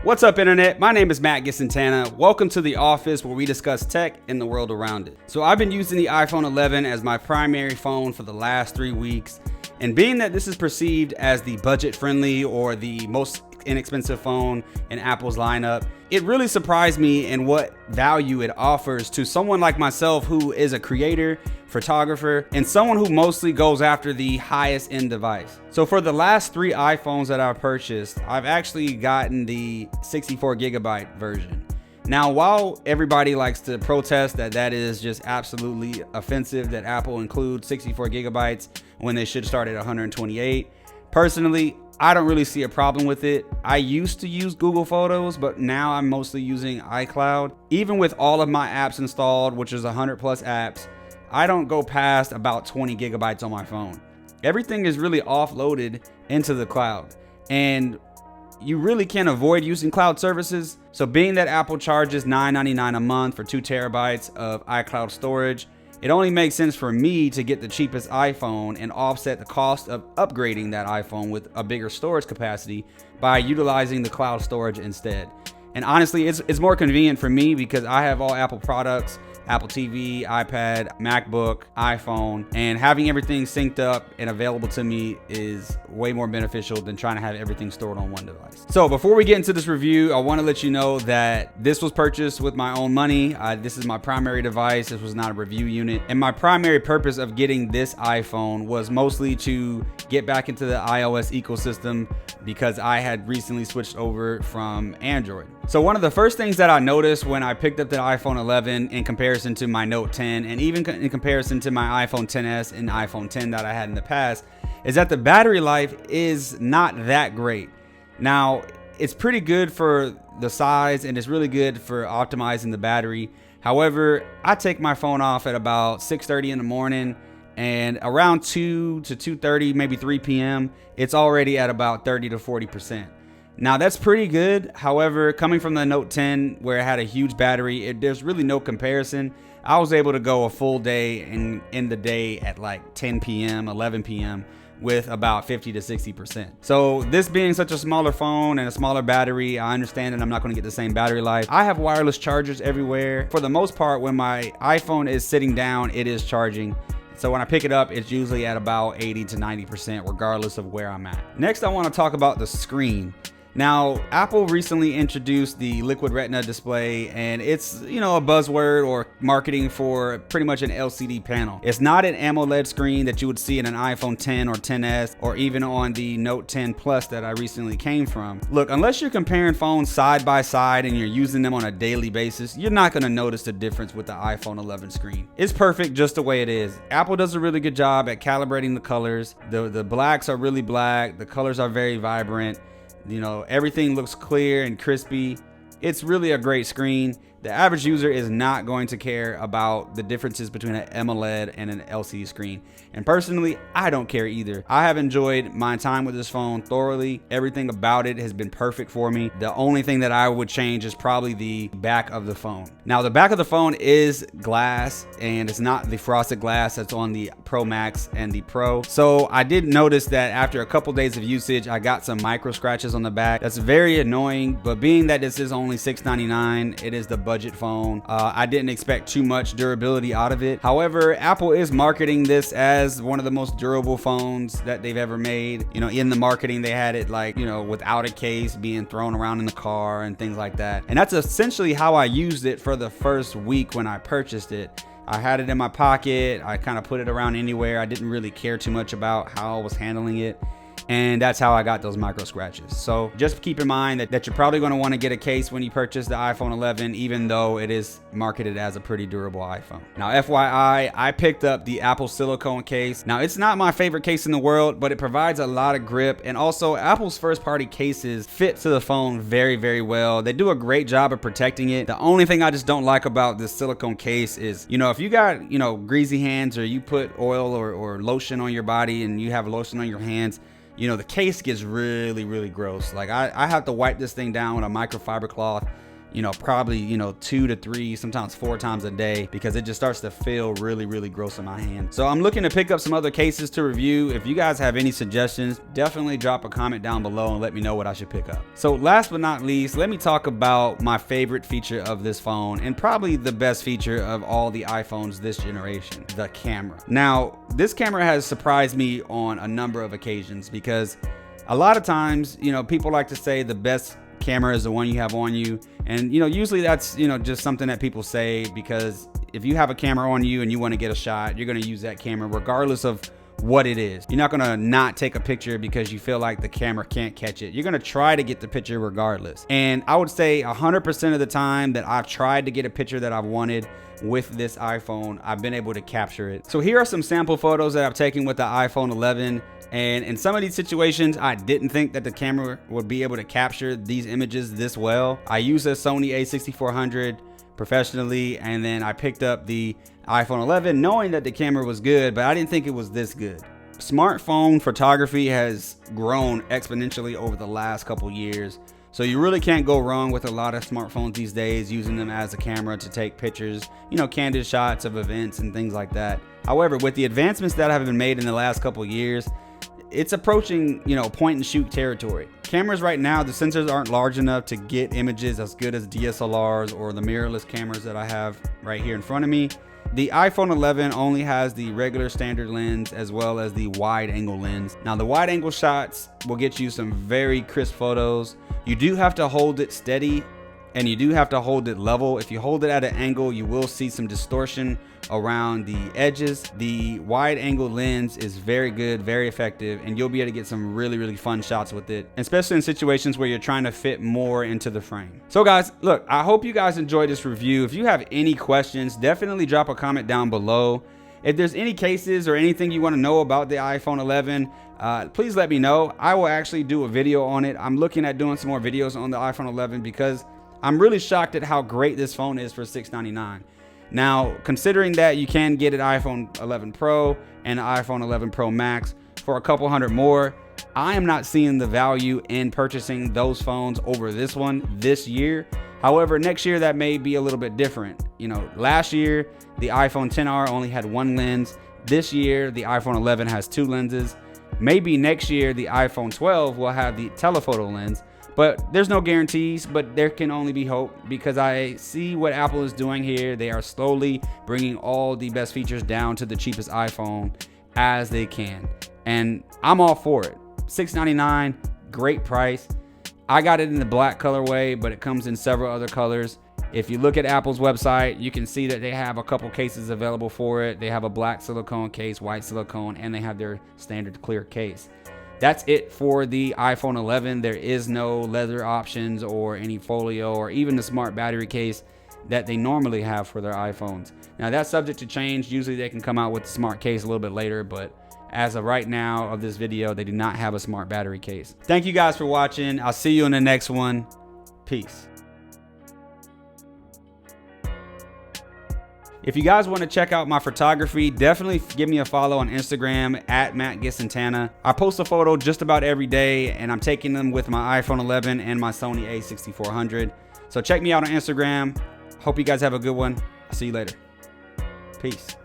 What's up, internet? My name is Matt Gisantana. Welcome to the office where we discuss tech and the world around it. So I've been using the iPhone 11 as my primary phone for the last 3 weeks. And being that this is perceived as the budget-friendly or the most inexpensive phone in Apple's lineup, it really surprised me in what value it offers to someone like myself who is a creator, photographer, and someone who mostly goes after the highest end device. So for the last 3 iPhones that I've purchased, I've actually gotten the 64 gigabyte version. Now, while everybody likes to protest that is just absolutely offensive that Apple includes 64 gigabytes when they should start at 128, personally, I don't really see a problem with it. I used to use Google Photos, but now I'm mostly using iCloud. Even with all of my apps installed, which is 100 plus apps, I don't go past about 20 gigabytes on my phone. Everything is really offloaded into the cloud, and you really can't avoid using cloud services. So being that Apple charges $9.99 a month for 2 terabytes of iCloud storage, it only makes sense for me to get the cheapest iPhone and offset the cost of upgrading that iPhone with a bigger storage capacity by utilizing the cloud storage instead. And honestly, it's more convenient for me because I have all Apple products: Apple TV, iPad, MacBook, iPhone, and having everything synced up and available to me is way more beneficial than trying to have everything stored on one device. So before we get into this review, I want to let you know that this was purchased with my own money. This is my primary device. This was not a review unit. And my primary purpose of getting this iPhone was mostly to get back into the iOS ecosystem because I had recently switched over from Android. So one of the first things that I noticed when I picked up the iPhone 11 in comparison to my Note 10 and even in comparison to my iPhone 10s and iPhone 10 that I had in the past is that the battery life is not that great. Now, it's pretty good for the size and it's really good for optimizing the battery. However, I take my phone off at about 6:30 in the morning, and around 2 to 2:30, maybe 3 p.m., it's already at about 30 to 40%. Now that's pretty good. However, coming from the Note 10 where it had a huge battery, there's really no comparison. I was able to go a full day and end the day at like 10 p.m., 11 p.m. with about 50 to 60%. So this being such a smaller phone and a smaller battery, I understand that I'm not going to get the same battery life. I have wireless chargers everywhere. For the most part, when my iPhone is sitting down, it is charging. So when I pick it up, it's usually at about 80 to 90%, regardless of where I'm at. Next, I want to talk about the screen. Now, Apple recently introduced the Liquid Retina display, and it's, a buzzword or marketing for pretty much an LCD panel. It's not an AMOLED screen that you would see in an iPhone 10 or 10s or even on the Note 10 Plus that I recently came from. Look, unless you're comparing phones side by side and you're using them on a daily basis, you're not going to notice the difference with the iPhone 11 screen. It's perfect just the way it is. Apple does a really good job at calibrating the colors. The blacks are really black. The colors are very vibrant. Everything looks clear and crispy. It's really a great screen. The average user is not going to care about the differences between an AMOLED and an LCD screen. And personally, I don't care either. I have enjoyed my time with this phone thoroughly. Everything about it has been perfect for me. The only thing that I would change is probably the back of the phone. Now, the back of the phone is glass, and it's not the frosted glass that's on the Pro Max and the Pro. So I did notice that after a couple days of usage, I got some micro scratches on the back. That's very annoying, but being that this is only $699, it is the budget phone. I didn't expect too much durability out of it. However, Apple is marketing this as one of the most durable phones that they've ever made. In the marketing, they had it like, without a case, being thrown around in the car and things like that. And that's essentially how I used it for the first week when I purchased it. I had it in my pocket. I kind of put it around anywhere. I didn't really care too much about how I was handling it. And that's how I got those micro scratches. So just keep in mind that you're probably going to want to get a case when you purchase the iPhone 11, even though it is marketed as a pretty durable iPhone. Now, FYI, I picked up the Apple silicone case. Now, it's not my favorite case in the world, but it provides a lot of grip. And also, Apple's first-party cases fit to the phone very, very well. They do a great job of protecting it. The only thing I just don't like about this silicone case is, if you got, greasy hands, or you put oil or lotion on your body and you have lotion on your hands, the case gets really, really gross. Like I have to wipe this thing down with a microfiber cloth probably 2 to 3, sometimes 4 times a day, because it just starts to feel really, really gross in my hand. So I'm looking to pick up some other cases to review. If you guys have any suggestions, definitely drop a comment down below and let me know what I should pick up. So last but not least, let me talk about my favorite feature of this phone, and probably the best feature of all the iPhones this generation: the camera. Now, this camera has surprised me on a number of occasions, because a lot of times, people like to say the best camera is the one you have on you, and usually that's just something that people say because if you have a camera on you and you want to get a shot, you're going to use that camera regardless of what it is. You're not going to not take a picture because you feel like the camera can't catch it. You're going to try to get the picture regardless. And I would say 100% of the time that I've tried to get a picture that I've wanted with this iPhone, I've been able to capture it. So here are some sample photos that I've taken with the iPhone 11. And in some of these situations, I didn't think that the camera would be able to capture these images this well. I use a Sony a6400 professionally, and then I picked up the iPhone 11 knowing that the camera was good, but I didn't think it was this good. Smartphone photography has grown exponentially over the last couple years, so you really can't go wrong with a lot of smartphones these days, using them as a camera to take pictures, candid shots of events and things like that. However, with the advancements that have been made in the last couple years, it's approaching, point and shoot territory. Cameras right now, the sensors aren't large enough to get images as good as DSLRs or the mirrorless cameras that I have right here in front of me. The iPhone 11 only has the regular standard lens as well as the wide angle lens. Now, the wide angle shots will get you some very crisp photos. You do have to hold it steady and you do have to hold it level. If you hold it at an angle, you will see some distortion around the edges. The wide angle lens is very good, very effective, and you'll be able to get some really, really fun shots with it, especially in situations where you're trying to fit more into the frame. So guys, look, I hope you guys enjoyed this review. If you have any questions, definitely drop a comment down below. If there's any cases or anything you want to know about the iPhone 11, please let me know. I will actually do a video on it. I'm looking at doing some more videos on the iPhone 11 because I'm really shocked at how great this phone is for $699. Now, considering that you can get an iPhone 11 Pro and an iPhone 11 Pro Max for a couple hundred more, I am not seeing the value in purchasing those phones over this one this year. However, next year that may be a little bit different. Last year the iPhone XR only had one lens. This year the iPhone 11 has 2 lenses. Maybe next year the iPhone 12 will have the telephoto lens. But there's no guarantees, but there can only be hope, because I see what Apple is doing here. They are slowly bringing all the best features down to the cheapest iPhone as they can. And I'm all for it. $699, great price. I got it in the black colorway, but it comes in several other colors. If you look at Apple's website, you can see that they have a couple cases available for it. They have a black silicone case, white silicone, and they have their standard clear case. That's it for the iPhone 11. There is no leather options or any folio or even the smart battery case that they normally have for their iPhones. Now, that's subject to change. Usually they can come out with the smart case a little bit later, but as of right now of this video, they do not have a smart battery case. Thank you guys for watching. I'll see you in the next one. Peace. If you guys want to check out my photography, definitely give me a follow on Instagram at MattGissonTana. I post a photo just about every day, and I'm taking them with my iPhone 11 and my Sony a6400. So check me out on Instagram. Hope you guys have a good one. I'll see you later. Peace.